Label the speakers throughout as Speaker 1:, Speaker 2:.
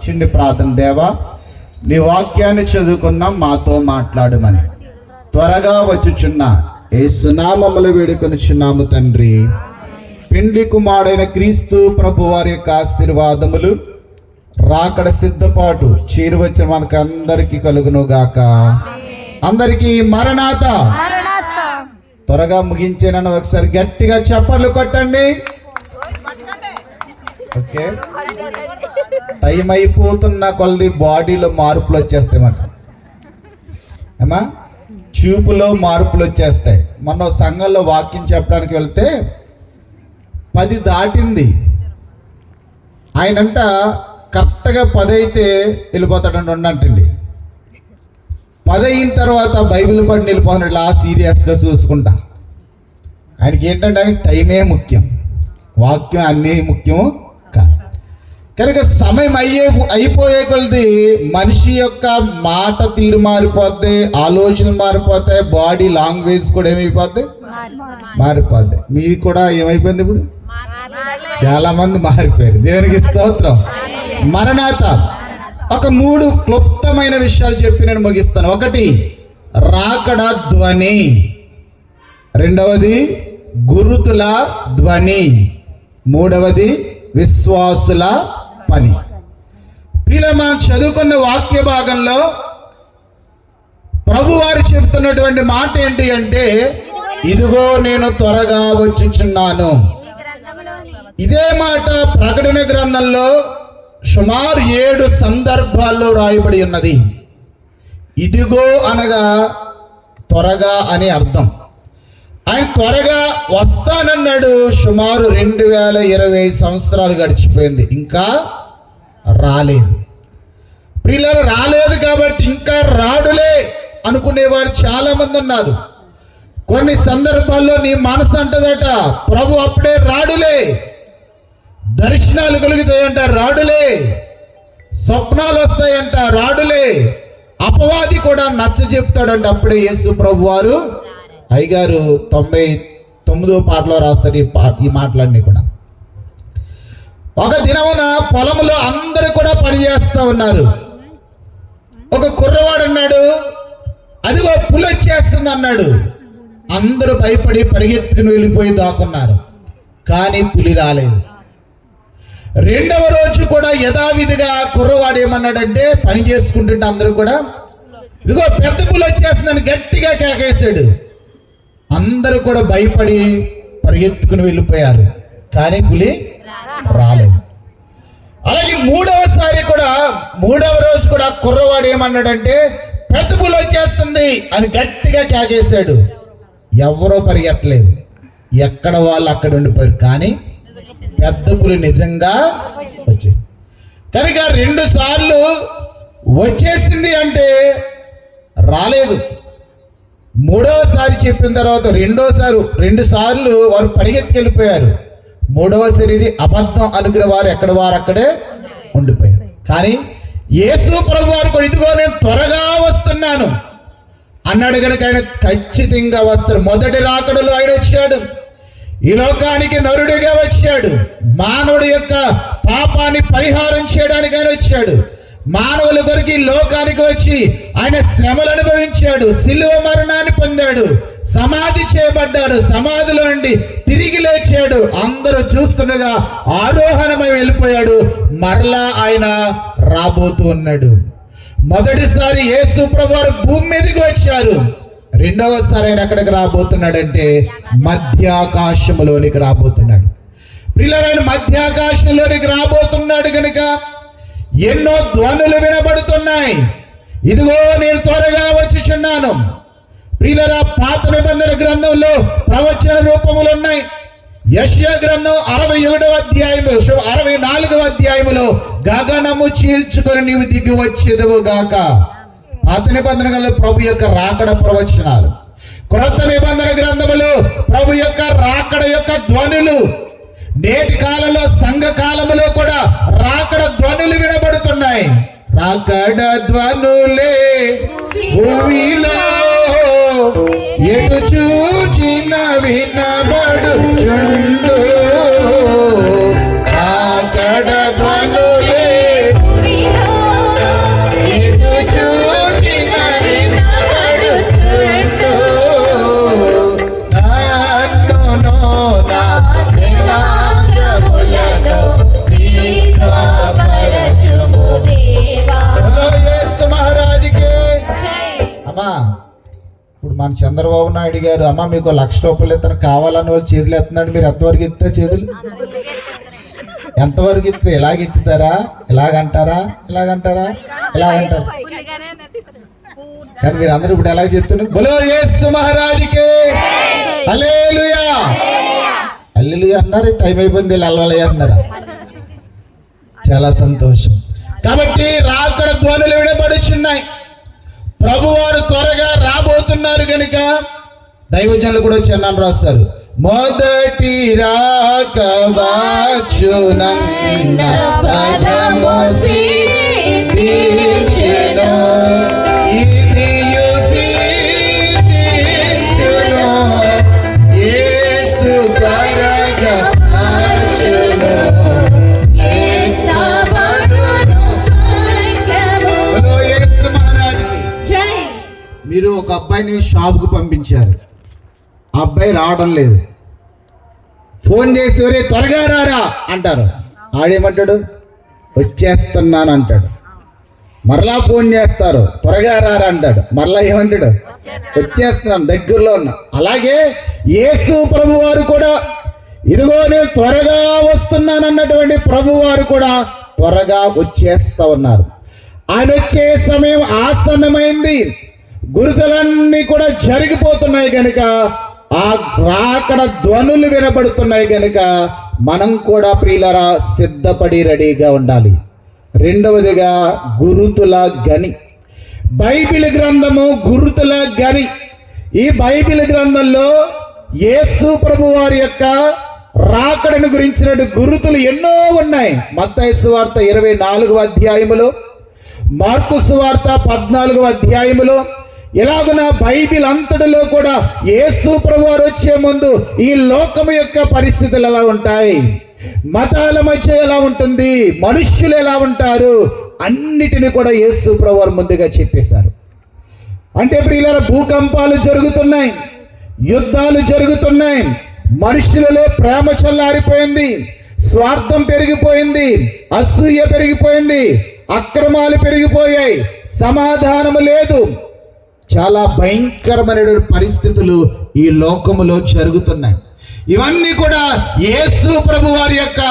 Speaker 1: చిన్ని ప్రార్థన. దేవా, నీ వాక్యాన్ని చదువుకున్నాం, మాతో మాట్లాడమని త్వరగా వచ్చుచున్న యేసు నామములో వేడుకొనుచున్నాము తండ్రి. పిండి కుమారుడైన క్రీస్తు ప్రభు వారి యొక్క ఆశీర్వాదములు, రాకడ సిద్ధపాటు చేరువచ్చిన మనకు అందరికీ కలుగును గాక. అందరికీ మరణాత. త్వరగా ముగించేనని ఒకసారి గట్టిగా చప్పట్లు కొట్టండి. ఓకే, టైం అయిపోతున్న కొలది బాడీలో మార్పులు వచ్చేస్తాయన్నమాట. ఏమా, చూపులో మార్పులు వచ్చేస్తాయి. మొన్న సంఘంలో వాక్యం చెప్పడానికి వెళ్తే 10 దాటింది. ఆయనంట కరెక్ట్గా 10 అయితే వెళ్ళిపోతాడంట. ఉండంటండి 10 అయిన తర్వాత బైబిల్ పడి వెళ్ళిపోతున్నాడు. ఇలా సీరియస్గా చూసుకుంటా. ఆయనకి ఏంటంటే ఆయనకి టైమే ముఖ్యం, వాక్యం అన్నీ ముఖ్యము కాదు. కనుక సమయం అయిపోయే కొలది మనిషి యొక్క మాట తీరు మారిపోద్ది, ఆలోచనలు మారిపోతాయి, బాడీ లాంగ్వేజ్ కూడా ఏమైపోద్ది, మారిపోద్ది. మీది కూడా ఏమైపోయింది? ఇప్పుడు చాలా మంది మారిపోయారు. దేవునికి స్తోత్రం. మరణాత. ఒక 3 క్లుప్తమైన విషయాలు చెప్పి నేను ముగిస్తాను. ఒకటి, రాకడ ధ్వని. రెండవది, గురుతుల ధ్వని. మూడవది, విశ్వాసుల పని. ప్రియుల, మనం చదువుకున్న వాక్య భాగంలో ప్రభు వారు చెబుతున్నటువంటి మాట ఏంటి అంటే, ఇదిగో నేను త్వరగా వచ్చుచున్నాను. ఇదే మాట ప్రకటన గ్రంథంలో సుమారు 7 సందర్భాల్లో రాయబడి ఉన్నది. ఇదిగో అనగా త్వరగా అని అర్థం. ఆయన త్వరగా వస్తానన్నాడు. సుమారు 2020 సంవత్సరాలు గడిచిపోయింది, ఇంకా రాలేదు. ప్రియులారా, రాలేదు కాబట్టి ఇంకా రాడులే అనుకునేవారు చాలా మంది ఉన్నారు. కొన్ని సందర్భాల్లో నీ మనసు అంటదట, ప్రభు అప్పుడే రాడులే. దర్శనాలు కలుగుతాయంట, రాడులే. స్వప్నాలు వస్తాయంట, రాడులే. అపవాది కూడా నచ్చ చెప్తాడంట, అప్పుడే యేసు ప్రభు వారు. అయ్యగారు 99వ పాటలో రాస్తారు ఈ మాటలన్నీ కూడా. ఒక దినమున పొలంలో అందరూ కూడా పనిచేస్తూ ఉన్నారు. ఒక కుర్రవాడు అన్నాడు, అదిగో పులి వచ్చేస్తుంది అన్నాడు. అందరూ భయపడి పరిగెత్తుకుని వెళ్ళిపోయి దాక్కున్నారు. కానీ పులి రాలేదు. రెండవ రోజు కూడా యథావిధిగా కుర్రవాడు ఏమన్నాడంటే, పని చేసుకుంటుంటే అందరూ కూడా ఇదిగో పెద్ద పులి వచ్చేస్తుందని గట్టిగా కేకేశాడు. అందరూ కూడా భయపడి పరిగెత్తుకుని వెళ్ళిపోయారు. కానీ పులి రాలేదు. అలాగే మూడవ రోజు కూడా కుర్రవాడు ఏమన్నాడంటే, పెద్ద పులి వచ్చేస్తుంది అని గట్టిగా కేకేశాడు. ఎవరో పరిగెట్టలేదు, ఎక్కడ వాళ్ళు అక్కడ ఉండిపోయారు. కానీ పెద్ద పులి నిజంగా వచ్చేసింది. కనుక 2 సార్లు వచ్చేసింది అంటే రాలేదు. మూడవసారి చెప్పిన తర్వాత 2 సార్లు వారు పరిగెత్తుకెళ్ళిపోయారు. మూడవసారి ఇది అబద్ధం అనుకునే వారు ఎక్కడ వారు అక్కడే ఉండిపోయారు. కానీ యేసు ప్రభు వారు కూడా ఇదిగో నేను త్వరగా వస్తున్నాను అన్నాడు. కనుక ఆయన ఖచ్చితంగా వస్తాడు. మొదటి రాకడలో ఆయన వచ్చాడు, ఈ లోకానికి నరుడిగా వచ్చాడు. మానవుడి యొక్క పాపాన్ని పరిహారం చేయడానికి ఆయన వచ్చాడు. మానవుల కొరకు లోకానికి వచ్చి ఆయన శ్రమలు అనుభవించాడు, సిలువ మరణాన్ని పొందాడు, సమాధి చేయబడ్డాడు, సమాధిలో నుండి తిరిగి లేచాడు. అందరూ చూస్తుండగా ఆరోహణమై వెళ్ళిపోయాడు. మరలా ఆయన రాబోతూ ఉన్నాడు. మొదటిసారి యేసు ప్రభువారు భూమి మీదకి వచ్చారు. రెండవసారి ఆయన ఎక్కడికి రాబోతున్నాడంటే మధ్యాకాశంలోనికి రాబోతున్నాడు. ప్రియులారా, ఆయన మధ్యాకాశంలోనికి రాబోతున్నాడు కనుక ఎన్నో ధ్వనులు వినబడుతున్నాయి. ఇదిగో నేను త్వరగా వచ్చుచున్నాను. ప్రియులారా, పాత నిబంధన గ్రంథంలో ప్రవచన రూపములు ఉన్నాయి. యెషయా గ్రంథం 61వ అధ్యాయము 64వ అధ్యాయములో గగనము చీల్చుకొని నీవు దిగి వచ్చేదవు గాక. పాత నిబంధన గ్రంథంలో ప్రభు యొక్క రాకడ ప్రవచనాలు. క్రొత్త నిబంధన గ్రంథములో ప్రభు యొక్క రాకడ యొక్క ధ్వనులు. నేటి కాలంలో సంఘ కాలములో కూడా రాకడ ధ్వనులు వినబడుతున్నాయి. రాకడ ధ్వనులే భూమిలో ఎటు చూచిన వినబడుచుండు. రాకడ ధ్వనులే మన చంద్రబాబు నాయుడు గారు అమ్మ మీకు ₹1,00,000 ఇతను కావాలని వాళ్ళు చేతులు ఎత్తున్నాడు, మీరు ఎంతవరకు ఎత్తారు చేతులు? ఎంతవరకు ఎత్తే? ఇలాగెత్తుతారా? ఇలాగంటారా? ఇలాగంటారా? ఇలాగంటారా? కానీ మీరు అందరూ ఇప్పుడు ఎలా చెప్తున్నారు? బలో యేసు మహారాజుకే హల్లెలూయా హల్లెలూయా అన్నారు. టైం అయిపోయింది, అల్లలయ్య అన్నారా? చాలా సంతోషం. కాబట్టి రాకడ ధ్వనులు వినబడుచున్నాయి. ప్రభువారు త్వరగా రాబోతున్నారు కనుక దైవజనులు కూడా చిన్నాను రాస్తారు, మొదటి రాక వచ్చునన్న పదము సిద్ధించెను, ఇదియు సిద్ధించును, యేసు త్వరగా వచ్చును, యేసు మహారాజుకి. మీరు ఒక అబ్బాయిని షాప్కు పంపించారు, ఆ అబ్బాయి రావడం లేదు. ఫోన్ చేసి ఒరే త్వరగా రారా అంటారు, ఆడేమంటాడు? వచ్చేస్తున్నాను అంటాడు. మరలా ఫోన్ చేస్తారు, త్వరగా రారా అంటాడు, మరలా ఏమంటాడు? వచ్చేస్తున్నాను, దగ్గరలో ఉన్నా. అలాగే యేసు ప్రభు వారు కూడా ఇదిగో నేను త్వరగా వస్తున్నాను అన్నటువంటి ప్రభు వారు కూడా త్వరగా వచ్చేస్తా ఉన్నారు. ఆయన వచ్చే సమయం ఆసన్నమైంది. గురుతులన్నీ కూడా జరిగిపోతున్నాయి కనుక, ఆ రాకడ ధ్వనులు వినబడుతున్నాయి కనుక మనం కూడా ప్రియులరా సిద్ధపడి రెడీగా ఉండాలి. రెండవదిగా గురుతుల గని. బైబిల్ గ్రంథము గురుతుల గని. ఈ బైబిల్ గ్రంథంలో యేసు ప్రభు వారి యొక్క రాకడను గురించిన గురుతులు ఎన్నో ఉన్నాయి. మత్తయి సువార్త 24వ అధ్యాయములో, మార్కు సువార్త 14వ అధ్యాయములో, ఇలాగున బైబిల్ అంతటిలో కూడా యేసు ప్రభువారు వచ్చే ముందు ఈ లోకము యొక్క పరిస్థితులు ఎలా ఉంటాయి, మతాల మధ్య ఎలా ఉంటుంది, మనుష్యులు ఎలా ఉంటారు, అన్నిటిని కూడా యేసు ప్రభువారు ముందుగా చెప్పేశారు. అంటే ప్రియులారా భూకంపాలు జరుగుతున్నాయి, యుద్ధాలు జరుగుతున్నాయి, మనుషులలో ప్రేమ చల్లారిపోయింది, స్వార్థం పెరిగిపోయింది, అసూయ పెరిగిపోయింది, అక్రమాలు పెరిగిపోయాయి, సమాధానము లేదు. చాలా భయంకరమైన పరిస్థితులు ఈ లోకములో జరుగుతున్నాయి. ఇవన్నీ కూడా యేసు ప్రభు వారి యొక్క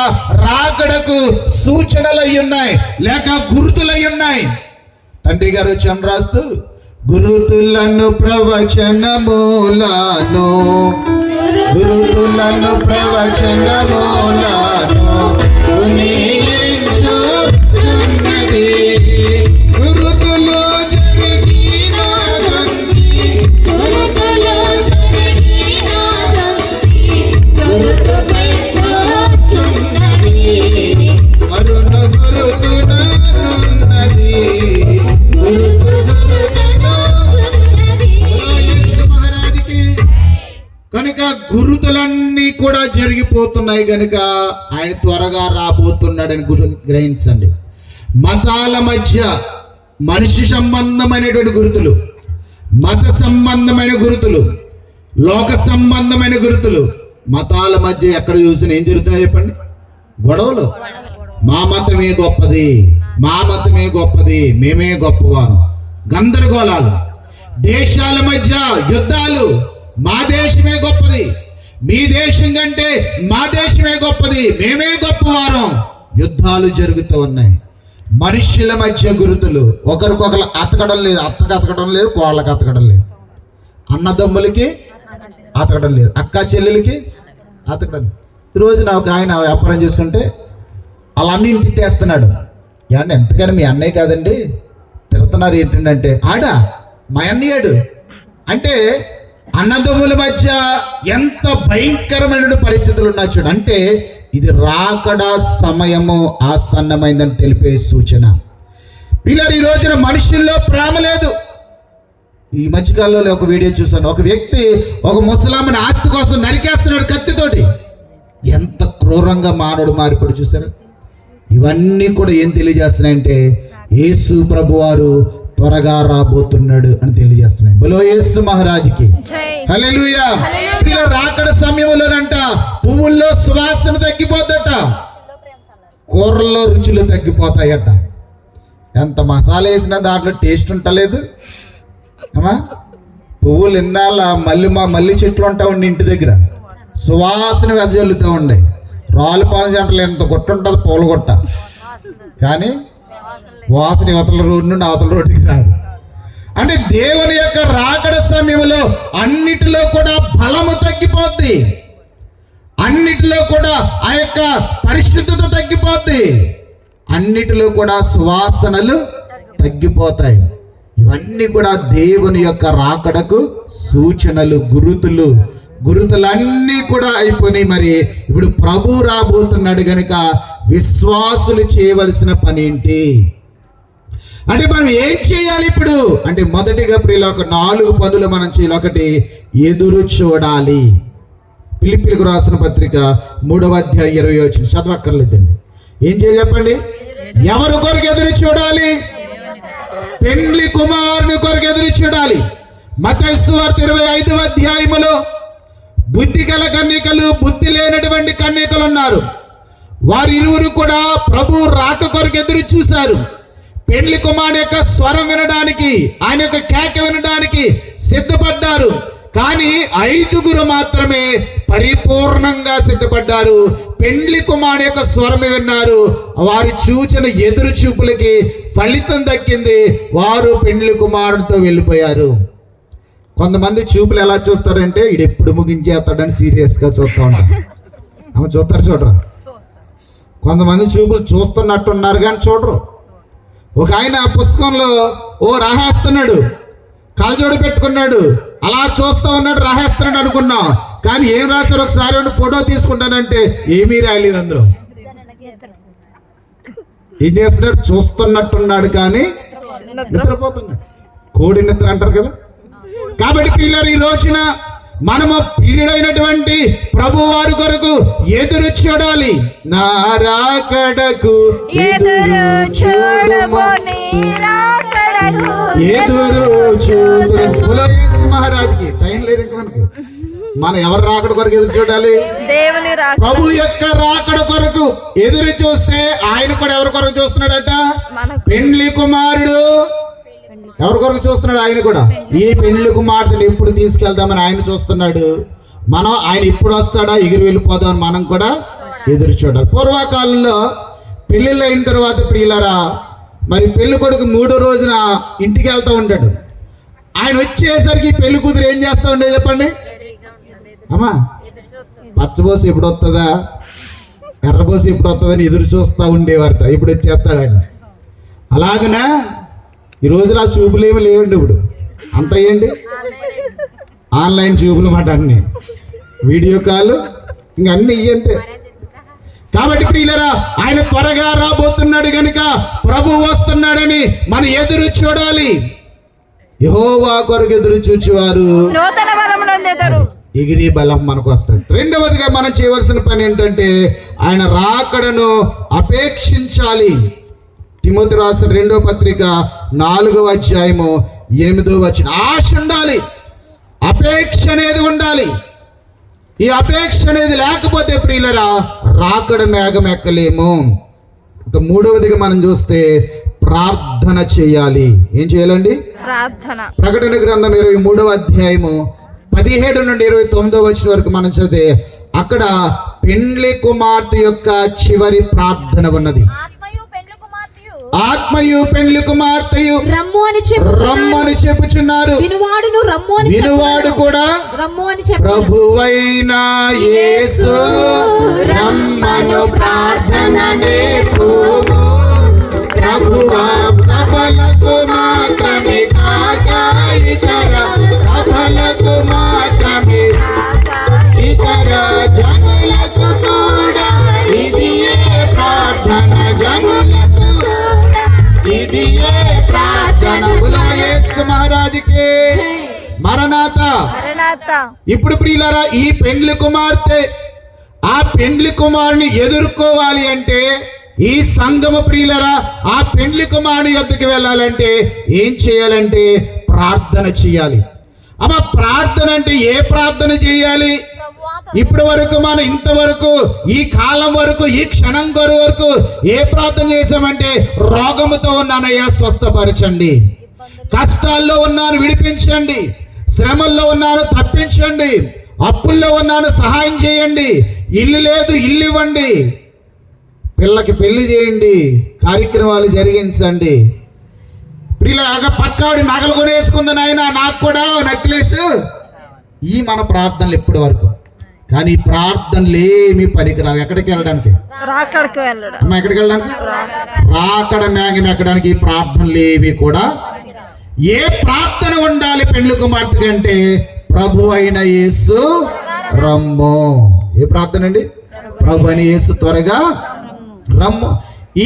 Speaker 1: రాకడకు సూచనలు అయి ఉన్నాయి, లేక గుర్తులై ఉన్నాయి. తండ్రి గారు వచ్చి రాస్తూ, గురుతులను ప్రవచనములను, గురుతులను ప్రవచనములను గుణించుచున్నది, గురుతులు కనుక గురుతులన్నీ కూడా జరిగిపోతున్నాయి కనుక ఆయన త్వరగా రాబోతున్నాడని గ్రహించండి. మతాల మధ్య మనిషి సంబంధమైనటువంటి గురుతులు, మత సంబంధమైన గురుతులు, లోక సంబంధమైన గురుతులు, మతాల మధ్య ఎక్కడ చూసినా ఏం జరుగుతున్నాయి చెప్పండి? గొడవలు. మా మతమే గొప్పది, మా మతమే గొప్పది, మేమే గొప్పవారు, గందరగోళాలు. దేశాల మధ్య యుద్ధాలు, మా దేశమే గొప్పది, మీ దేశం కంటే మా దేశమే గొప్పది, మేమే గొప్పవారం. యుద్ధాలు జరుగుతూ ఉన్నాయి. మనుష్యుల మధ్య గురుతులు, ఒకరికొకరు అతకడం లేదు, అత్తకు అతకడం లేదు, కోళ్ళకి అతకడం లేదు, అన్నదమ్ములకి అతకడం లేదు, అక్క చెల్లెలకి అతకడం. ఈరోజు నాకు ఆయన వ్యాపారం చేసుకుంటే అలా అన్నీ తిట్టేస్తున్నాడు. ఏమంటే ఎంతకని మీ అన్నయ్య కాదండి తిడుతున్నారు ఏంటంటే, ఆడా మా అన్నయ్యాడు అంటే అన్నదమ్ముల మధ్య ఎంత భయంకరమైన పరిస్థితులు ఉన్నాయి చూడు. అంటే ఇది రాకడ సమయము ఆసన్నమైందని తెలిపే సూచన. పిల్లలు ఈ రోజున మనుషుల్లో ప్రేమ లేదు. ఈ మధ్యకాలంలో ఒక వీడియో చూసాను, ఒక వ్యక్తి ఒక ముసలామని ఆస్తి కోసం నరికేస్తున్నాడు కత్తితోటి. ఎంత క్రూరంగా మానవుడు మారిపోడు చూసారు. ఇవన్నీ కూడా ఏం తెలియజేస్తున్నాయంటే యేసు ప్రభువారు త్వరగా రాబోతున్నాడు అని తెలియజేస్తున్నాయి. బలో యేసు మహారాజుకి హల్లెలూయా. రాకడ సమయంలోనంట పువ్వుల్లో సువాసన తగ్గిపోద్దట, కూరల్లో రుచులు తగ్గిపోతాయట. ఎంత మసాలా వేసినా దాంట్లో టేస్ట్ ఉంటలేదు అమ్మా. పువ్వులు ఇన్నాళ్ళ మల్లి చెట్లు ఉంటా ఉండి ఇంటి దగ్గర సువాసన వెదజల్లుతూ ఉండే. రాళ్ళపాలెం సెంటర్లో ఎంత గుట్ట ఉంటుంది, పూల గుట్ట, కానీ వాసన అవతల రోడ్డు నుండి అవతల రోడ్డుకి రాదు. అంటే దేవుని యొక్క రాకడ సమయంలో అన్నిటిలో కూడా బలము తగ్గిపోద్ది, అన్నిటిలో కూడా ఆ యొక్క పరిశుద్ధత తగ్గిపోద్ది, అన్నిటిలో కూడా సువాసనలు తగ్గిపోతాయి. ఇవన్నీ కూడా దేవుని యొక్క రాకడకు సూచనలు, గురుతులన్నీ కూడా అయిపోయినాయి. మరి ఇప్పుడు ప్రభు రాబోతున్నాడు గనుక విశ్వాసులు చేయవలసిన పని ఏంటి అంటే మనం ఏం చేయాలి ఇప్పుడు అంటే, మొదటిగా ప్రియుల ఒక 4 పనులు మనం చేయాలి. ఒకటి, ఎదురు చూడాలి. ఫిలిప్పీయులకు రాసిన పత్రిక 3వ అధ్యాయం 20 వచనం చదవక్కర్లేదండి. ఏం చేయాలి చెప్పండి? ఎవరి కొరకు ఎదురు చూడాలి? పెండ్లి కుమారుని కొరకు ఎదురు చూడాలి. మత్తయి సువార్త 25వ అధ్యాయములో బుద్ధి గల కన్యకలు, బుద్ధి లేనటువంటి కన్యకలు ఉన్నారు. వారిరువురు కూడా ప్రభు రాక కొరకు ఎదురు చూశారు. పెండ్లి కుమారుని యొక్క స్వరం వినడానికి, ఆయన యొక్క కేక వినడానికి సిద్ధపడ్డారు. కానీ 5 మాత్రమే పరిపూర్ణంగా సిద్ధపడ్డారు. పెండ్లి కుమారుని యొక్క స్వరం విన్నారు. వారు చూచిన ఎదురు చూపులకి ఫలితం దక్కింది. వారు పెండ్లి కుమారుడితో వెళ్ళిపోయారు. కొంతమంది చూపులు ఎలా చూస్తారంటే, ఇది ఎప్పుడు ముగించేస్తాడని సీరియస్గా చూస్తూ ఉంటారు. ఆమె చూడరా? కొంతమంది చూపులు చూస్తున్నట్టున్నారు కానీ చూడరు. ఒక ఆయన పుస్తకంలో రాసేస్తున్నాడు, కాల్జోడు పెట్టుకున్నాడు, అలా చూస్తూ ఉన్నాడు, రాసేస్తున్నాడు అనుకున్నాం. కానీ ఏం రాశారు ఒకసారి ఫోటో తీసుకుంటానంటే ఏమీ రాయలేదు అందులో. ఏం చేస్తున్నాడు? చూస్తున్నట్టున్నాడు కానీ నిద్రపోతున్నాడు. కోడి నిద్ర అంటారు కదా. కాబట్టి పిల్లలు, ఈ రోజున మనము ప్రియుడైనటువంటి ప్రభు వారి కొరకు ఎదురు చూడాలి. నా రాకడకు ఎదురు చూడుము, ఎదురు చూడు. మహారాజుకి టైం లేదు ఇంకా మనకి. మనం ఎవరు రాకడ కొరకు ఎదురు చూడాలి? ప్రభు యొక్క రాకడ కొరకు ఎదురు చూస్తే ఆయన కూడా ఎవరి కొరకు చూస్తున్నాడట? పెండ్లి కుమారుడు ఎవరి కొరకు చూస్తున్నాడు? ఆయన కూడా ఈ పెండ్లి కుమార్తెను ఎప్పుడు తీసుకెళ్దామని ఆయన చూస్తున్నాడు. మనం ఆయన ఇప్పుడు వస్తాడా, ఎగిరి వెళ్ళిపోదామని మనం కూడా ఎదురు చూడాలి. పూర్వకాలంలో పెళ్ళిళ్ళు అయిన తర్వాత ప్రియులరా, మరి పెళ్లి కొడుకు 3వ రోజున ఇంటికి వెళ్తూ ఉంటాడు. ఆయన వచ్చేసరికి పెళ్లి కూతురు ఏం చేస్తూ ఉండే చెప్పండి అమ్మా? పచ్చబోసి ఎప్పుడు వస్తుందా, ఎర్రబోసి ఎప్పుడు వస్తుందని ఎదురు చూస్తూ ఉండేవారట. ఇప్పుడు వచ్చేస్తాడు ఆయన. అలాగనా ఈ రోజులు ఆ చూపులు ఏమి లేవండి. ఇప్పుడు అంత ఏంటి, ఆన్లైన్ చూపులు మాట, అన్ని వీడియో కాల్, ఇంక అన్ని ఇయ్యంతే. కాబట్టి ప్రియులరా, ఆయన త్వరగా రాబోతున్నాడు గనుక ప్రభు వస్తున్నాడని మనం ఎదురు చూడాలి. యెహోవా కొరకు ఎదురు చూచేవారు ఎగిరి బలం మనకు వస్తుంది. రెండవదిగా మనం చేయవలసిన పని ఏంటంటే, ఆయన రాకడను అపేక్షించాలి. తిమోతి రాసిన 2వ పత్రిక 4వ అధ్యాయము 8వ వచనం. ఆశ ఉండాలి, అపేక్ష అనేది ఉండాలి. ఈ అపేక్ష అనేది లేకపోతే ప్రియులరా రాకడ మేఘం ఎక్కలేము. ఇక 3వదిగా మనం చూస్తే ప్రార్థన చేయాలి. ఏం చేయాలండి? ప్రార్థన. ప్రకటన గ్రంథం 23వ అధ్యాయము 17 నుండి 29వ వచనం వరకు మనం చదివితే అక్కడ పెండ్లి కుమార్తె యొక్క చివరి ప్రార్థన ఉన్నది. ఆత్మయు పెండ్లి కుమార్తెయు రమ్ము అని చెప్పుచున్నారు. వినువాడు కూడా రమ్ము అని చెప్పు. ప్రభువైన యేసు రమ్మను ప్రార్థన నేర్పుము. ప్రభువా సభలకు మాత్రమే కాక ఇతర సభలకు మాత్రమే, ఇతర జనులకు కూడా ఇది ప్రార్థన. జనులకు ఇది ప్రార్థన. మహారాజుకే మరణాత. ఇప్పుడు ప్రియులారా, ఈ పెండ్లి కుమార్తె ఆ పెండ్లి కుమారుని ఎదుర్కోవాలి అంటే, ఈ సంఘము ప్రియులరా ఆ పెండ్లి కుమారుని యొద్దకు వెళ్ళాలంటే ఏం చేయాలంటే ప్రార్థన చేయాలి. అమ్మ, ప్రార్థన అంటే ఏ ప్రార్థన చేయాలి? ఇప్పటి వరకు మనం ఇంతవరకు ఈ కాలం వరకు ఈ క్షణం వరకు ఏ ప్రార్థన చేశామంటే, రోగముతో ఉన్నానయ్యా స్వస్థపరచండి, కష్టాల్లో ఉన్నాను విడిపించండి, శ్రమల్లో ఉన్నాను తప్పించండి, అప్పుల్లో ఉన్నాను సహాయం చేయండి, ఇల్లు లేదు ఇల్లు ఇవ్వండి, పిల్లకి పెళ్లి చేయండి, కార్యక్రమాలు జరిగించండి. పిల్లగా పక్కాడి నగలు కొనేసుకుంది నాయన, నాకు కూడా నెక్లెస్. ఈ మన ప్రార్థనలు ఇప్పటి వరకు. కానీ ఈ ప్రార్థనలు ఏమి పనికిరావు. ఎక్కడికి వెళ్ళడానికి? అమ్మ ఎక్కడికి వెళ్ళడానికి? రాకడ మేఘం ఎక్కడానికి ఈ ప్రార్థనలు ఏవి కూడా. ఏ ప్రార్థన ఉండాలి పెండ్లి కుమార్తె అంటే? ప్రభు అయిన యేసు రమ్ము. ఏ ప్రార్థన అండి? ప్రభు అయిన యేసు త్వరగా రమ్ము.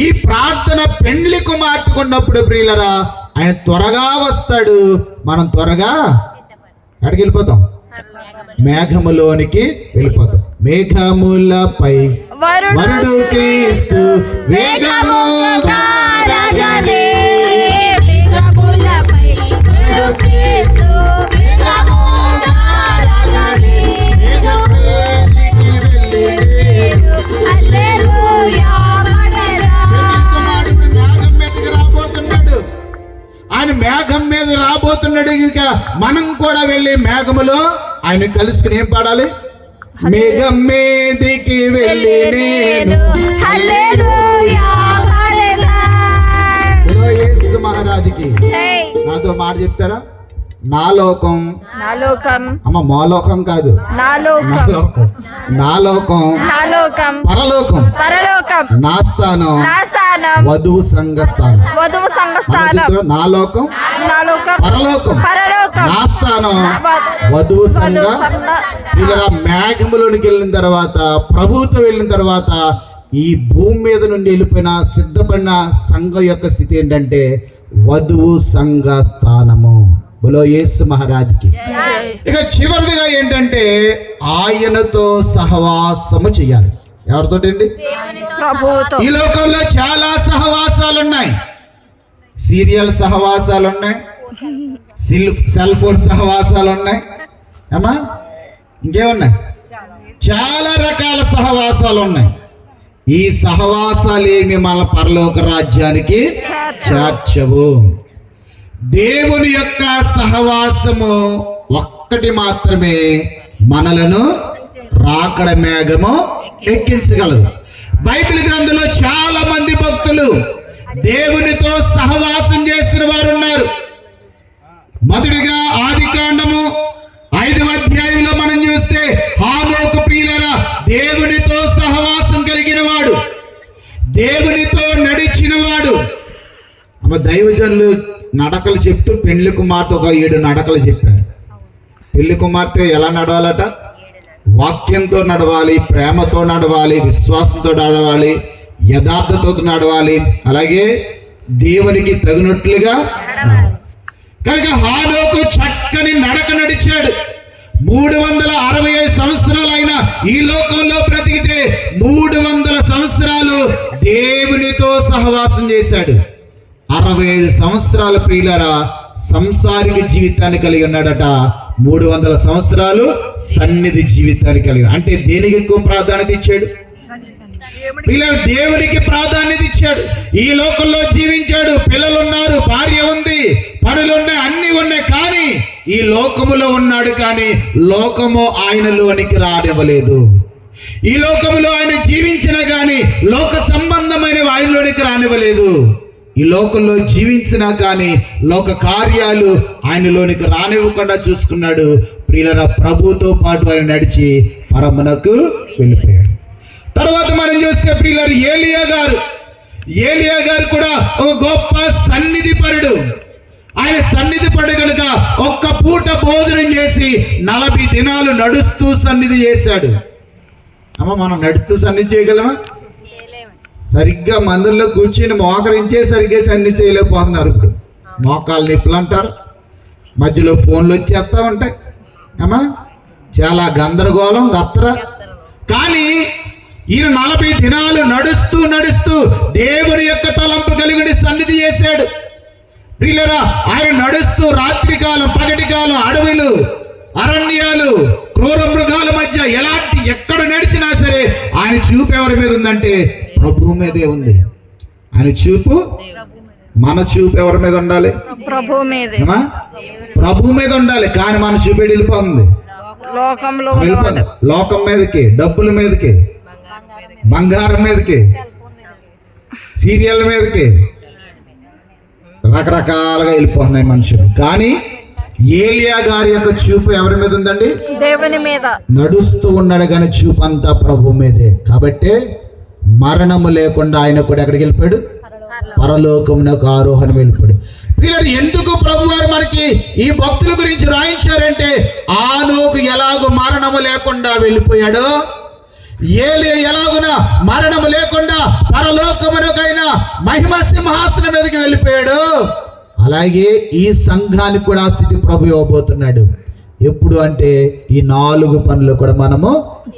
Speaker 1: ఈ ప్రార్థన పెండ్లి కుమార్తెకు ఉన్నప్పుడు ప్రియులరా, ఆయన త్వరగా వస్తాడు. మనం త్వరగా ఎక్కడికి వెళ్ళిపోతాం? మేఘములోనికి వెళ్ళిపోతాం. మేఘములపై వరుడు క్రీస్తు వేగముగా రాగానే, మేఘములపై వరుడు క్రీస్తు వేగముగా రాగానే, మేఘములోనికి వెళ్ళిరేను హల్లెలూయా పాడరా. మేఘం మీదకి రాబోతున్నాడు. ఆయన మేఘం మీద రాబోతున్నాడు. ఇక మనం కూడా వెళ్ళి మేఘములో ఆయన కలుసుకుని ఏం పాడాలి? మేఘం మీదికి వెళ్ళి నేను హల్లెలూయా పాడేదా. యేసు మహారాజుకి నాతో మాట చెప్తారా? నా లోకం, నా లోకం, అమ్మ మా లోకం కాదు, నా లోకం, నా లోకం, నా లోకం, పరలోకం, పరలోకం, నా స్థానం, నా స్థానం, వధువు సంఘ స్థానం, వధువు సంఘ స్థానం. నా లోకం, నా లోకం, పరలోకం, పరలోకం, నా స్థానం, వధువు సంఘ. ఇలా మేఘములోనికి వెళ్ళిన తర్వాత, ప్రభువుతో వెళ్ళిన తర్వాత, ఈ భూమి మీద నుండి వెళ్ళిపోయిన సిద్ధపడిన సంఘం యొక్క స్థితి ఏంటంటే వధువు సంఘ స్థానము. బోలో యేసు మహారాజుకి. ఇక చివరిదిగా ఏంటంటే ఆయనతో సహవాసము చేయాలి. ఎవరితోటి అండి? ప్రభువుతో. ఈ లోకంలో చాలా సహవాసాలు ఉన్నాయి. సీరియల్ సహవాసాలు ఉన్నాయి, సెల్ ఫోన్ సహవాసాలు ఉన్నాయి, ఏమా ఇంకేమున్నాయి? చాలా రకాల సహవాసాలు ఉన్నాయి. ఈ సహవాసాలు ఏమి మన పరలోక రాజ్యానికి చేర్చవు. దేవుని యొక్క సహవాసము ఒక్కటి మాత్రమే మనలను రాకడ మేఘము ఎక్కించగలదు. బైబిల్ గ్రంథంలో చాలా మంది భక్తులు దేవునితో సహవాసం చేసిన వారు ఉన్నారు. మొదటిగా ఆదికాండము 5వ అధ్యాయంలో మనం చూస్తే హానోకు ప్రియులరా దేవునితో సహవాసం కలిగిన వాడు, దేవునితో నడిచిన వాడు. దైవజనులు నడకలు చెప్తూ పెళ్లి కుమార్తె ఒక 7 నడకలు చెప్పారు. పెళ్లి కుమార్తె ఎలా నడవాలట? వాక్యంతో నడవాలి, ప్రేమతో నడవాలి, విశ్వాసంతో నడవాలి, యథార్థతో నడవాలి, అలాగే దేవునికి తగినట్లుగా. కనుక హానోకు చక్కని నడక నడిచాడు. 365 సంవత్సరాలు అయినా ఈ లోకంలో బ్రతికితే 300 సంవత్సరాలు దేవునితో సహవాసం చేశాడు. 65 సంవత్సరాల ప్రియులారా సంసారిక జీవితాన్ని కలిగి ఉన్నాడట. 300 సంవత్సరాలు సన్నిధి జీవితాన్ని కలిగి. అంటే దేనికి ఎక్కువ ప్రాధాన్యత ఇచ్చాడు? ప్రియులారా దేవునికి ప్రాధాన్యత ఇచ్చాడు. ఈ లోకంలో జీవించాడు, పిల్లలు ఉన్నారు, భార్య ఉంది, పనులు ఉన్నాయి, అన్ని ఉన్నాయి. కానీ ఈ లోకములో ఉన్నాడు, కానీ లోకము ఆయనలోనికి రానివ్వలేదు. ఈ లోకములో ఆయన జీవించిన కానీ లోక సంబంధమైన ఆయనలోనికి రానివ్వలేదు. ఈ లోకంలో జీవించినా కానీ లోక కార్యాలు ఆయనలోనికి రానివ్వకుండా చూసుకున్నాడు. ప్రియులరా ప్రభుతో పాటు ఆయన నడిచి పరమునకు వెళ్ళిపోయాడు. తర్వాత మనం చూస్తే ప్రియులరు ఏలియా గారు కూడా ఒక గొప్ప సన్నిధి పరుడు. ఆయన సన్నిధి పడు కనుక ఒక్క పూట భోజనం చేసి 40 దినాలు నడుస్తూ సన్నిధి చేశాడు. అమ్మ మనం నడుస్తూ సన్నిధి చేయగలమా? సరిగ్గా మందిరంలో కూర్చొని మోకరించే సరిగ్గా సన్నిధి చేయలేకపోతున్నారు. ఇప్పుడు మోకాలు నొప్పులు అంటారు, మధ్యలో ఫోన్లు వచ్చేస్తా ఉంటాయి, అమ్మా చాలా గందరగోళం గత్ర. కానీ ఈయన 40 దినాలు నడుస్తూ దేవుని యొక్క తలంపు కలిగి సన్నిధి చేశాడు. ప్రియులరా ఆయన నడుస్తూ రాత్రికాలం పగటికాలం అడవులు అరణ్యాలు క్రూర మృగాల మధ్య ఎక్కడ నడిచినా సరే ఆయన చూపు ఎవరి మీద ఉందంటే ప్రభువు మీదే ఉంది. ఆయన చూపు, మన చూపు ఎవరి మీద ఉండాలి? ప్రభువు మీద. ప్రభు మీద ఉండాలి, కానీ మన చూపెడి వెళ్ళిపోతుంది
Speaker 2: లోకంలో
Speaker 1: వెళ్ళిపోతుంది. లోకం మీదకి, డబ్బుల మీదకి, బంగారం మీదకి, సీరియల్ మీదకి, రకరకాలుగా వెళ్ళిపోతున్నాయి మనుషులు. కానీ ఏలియా గారి యొక్క చూపు ఎవరి మీద ఉందండి?
Speaker 2: దేవుని మీద.
Speaker 1: నడుస్తూ ఉన్నాడు కానీ చూపు అంతా ప్రభు మీదే. కాబట్టి మరణము లేకుండా ఆయన కూడా ఎక్కడికి వెళ్ళిపోయాడు? పరలోకమునకు ఆరోహణ వెళ్ళిపోయాడు. పిల్లలు, ఎందుకు ప్రభు గారు మనకి ఈ భక్తుల గురించి రాయించారంటే, ఆనోకు ఎలాగో మరణము లేకుండా వెళ్ళిపోయాడు, ఏలియా ఎలాగున మరణము లేకుండా పరలోకమునకైనా మహిమ సింహాసనం మీదకి వెళ్ళిపోయాడు, అలాగే ఈ సంఘానికి కూడా ఆ స్థితి ప్రభు ఇవ్వబోతున్నాడు. ఎప్పుడు అంటే ఈ 4 పనులు కూడా మనము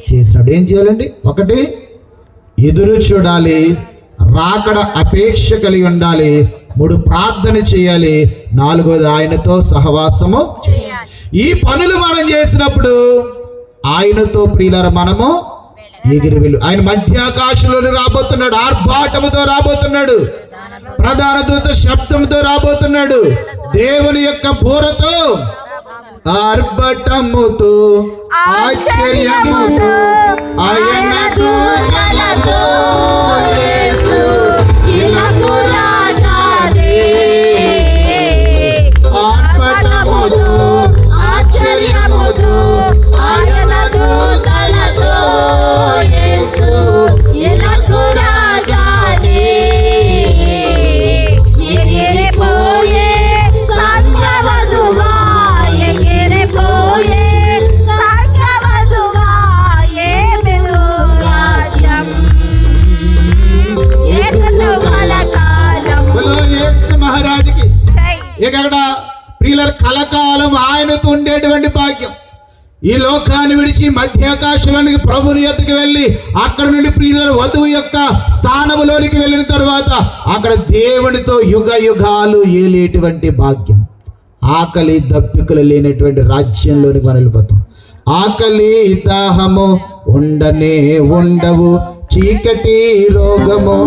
Speaker 1: చేసినప్పుడు ఏం చేయాలండి? 1, ఎదురు చూడాలి. రాకడ అపేక్ష కలిగి ఉండాలి. 3, ప్రార్థన చేయాలి. 4, ఆయనతో సహవాసము. ఈ పనులు మనం చేసినప్పుడు ఆయనతో ప్రియులారా మనము ఎగిరి వెళ్ళు. ఆయన మధ్యాకాశంలో రాబోతున్నాడు, ఆర్భాటముతో రాబోతున్నాడు, ప్రధాన దూత శబ్దంతో రాబోతున్నాడు, దేవుని యొక్క బూరతో, ఆర్భటముతో, ఆశ్చర్యముతో, ఆయన దూతలతో యేసు ఇలాగు రాగానే. ఆర్భటముతో, ఆశ్చర్యముతో, ఆయన దూతలతో యేసు ఇలాగు రాగానే. ఎగిరిపోయే సంగవధువా, ఎగిరిపోయే సంగవధువా, ఏ వెలుగు రాజ్యం యేసుతో కలకాలం. యేసు మహారాజుకి ఇక్కడ ప్రియుల కలకాలం ఆయనతో ఉండేటువంటి భాగ్యం. ఈ లోకాన్ని విడిచి మధ్యాకాశంలోనికి ప్రభుని యొద్దకు వెళ్ళి అక్కడ నుండి ప్రియుల వధువు యొక్క స్థానములోనికి వెళ్ళిన తర్వాత అక్కడ దేవునితో యుగ యుగాలు ఏలేటువంటి భాగ్యం. ఆకలి దప్పికలు లేనటువంటి రాజ్యంలోనికి మనం వెళ్ళిపోతాం. ఆకలి దాహము ఉండనే ఉండవు, చీకటి రోగము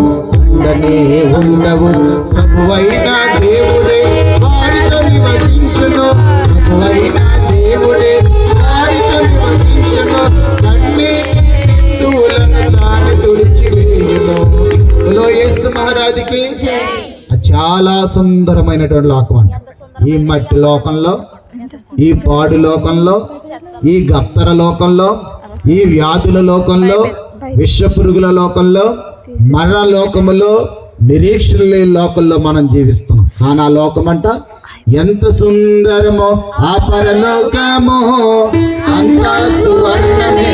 Speaker 1: ఉండనే ఉండవు, ప్రభువైన దేవుడే వారితో నివసించును, ప్రభువైన దేవుడే వారితో నివసించును, కన్నీళ్లను తాను తుడిచివేయును. యేసు మహారాజుకి చాలా సుందరమైనటువంటి లోకం అంట. ఈ మట్టి లోకంలో, ఈ పాడు లోకంలో, ఈ గత్తర లోకంలో, ఈ వ్యాధుల లోకంలో, విషపురుగుల లోకంలో, మరణ లోకములో, నిరీక్షణ లేని లోకంలో మనం జీవిస్తున్నాం. కానీ ఆ లోకం అంట ఎంత సుందరమో ఆ పరలోకమో, అంత సువర్ణమే.